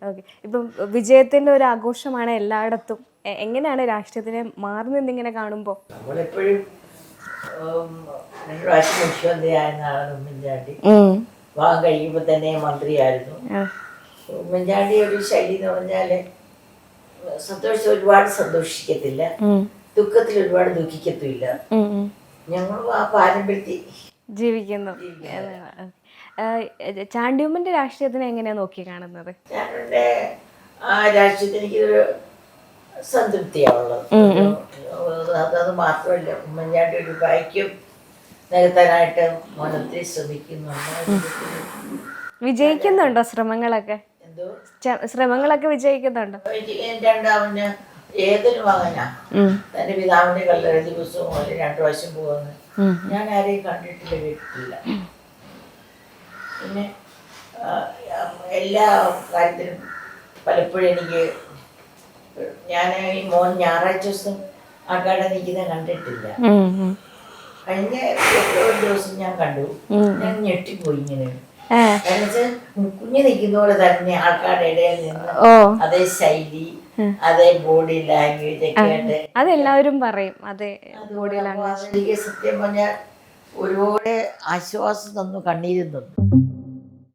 Okay, ഇപ്പം വിജയത്തിന്റെ ഒരു ആഘോഷമാണ് എല്ലായിടത്തും. എങ്ങനെയാണ് രാഷ്ട്രീയത്തിനെ മാറി നിന്നിങ്ങനെ കാണുമ്പോൾ? നമ്മളെപ്പോഴും 2 പ്രാവശ്യം മുഖ്യമന്ത്രിയായിരുന്ന ആളാണ് ഉമ്മൻചാണ്ടി. വിവാഹം കഴിയുമ്പോൾ തന്നെ മന്ത്രിയായിരുന്നു. ഉമ്മൻചാണ്ടി ഒരു ശൈലി എന്ന് പറഞ്ഞാല് ഒരുപാട് സന്തോഷിക്കത്തില്ല, ദുഃഖത്തിൽ ഒരുപാട് ദുഃഖിക്കത്തില്ല. ഞങ്ങളും ആ പാരമ്പര്യത്തിൽ ജീവിക്കുന്നു. ചാണ്ടിയുമ്മന്റെ രാഷ്ട്രീയത്തിനെ എങ്ങനെയാ നോക്കി കാണുന്നത്? ചാണ്ടിയുടെ ആ രാഷ്ട്രീയത്തിൽ എനിക്കൊരു സംതൃപ്തിയാണുള്ളത്. അത് മാത്രമല്ല, ഉമ്മൻചാണ്ടി ഒരു ഭാഗ്യം നികത്താനായിട്ട് മനത്തിൽ ശ്രമിക്കുന്നുണ്ട്. വിജയിക്കുന്നുണ്ടോ ശ്രമങ്ങളൊക്കെ? എന്തോ ശ്രമങ്ങളൊക്കെ വിജയിക്കുന്നുണ്ടോ? രണ്ടാമന് ഏതൊരു മകനാ തന്റെ പിതാവിന്റെ കല്ലറ ദിവസവും 2 പ്രാവശ്യം പോകുന്നു. ഞാൻ ആരെയും കണ്ടിട്ടില്ല, കേട്ടിട്ടില്ല. പിന്നെ എല്ലാ കാര്യത്തിലും പലപ്പോഴും എനിക്ക് ഞാൻ ഈ മോൻ ഞായറാഴ്ച ദിവസം ആൾക്കാരെ നിൽക്കുന്നത് കണ്ടിട്ടില്ല. കഴിഞ്ഞ ഒരു ദിവസം ഞാൻ കണ്ടു, ഞാൻ ഞെട്ടിപ്പോയി. ഇങ്ങനെ കുഞ്ഞു നിൽക്കുന്ന പോലെ തന്നെ ആൾക്കാരുടെ ഇടയിൽ നിന്ന് അതേ ശൈലി, അതേ ബോഡി ലാംഗ്വേജ് ഒക്കെ ആയിട്ട് അതെല്ലാവരും പറയും. അതെ, ബോഡി ലാംഗ്വേജ് എനിക്ക് സത്യം പറഞ്ഞാൽ ഒരുപാട് ആശ്വാസം തന്നു, കണ്ണീരും തന്നു.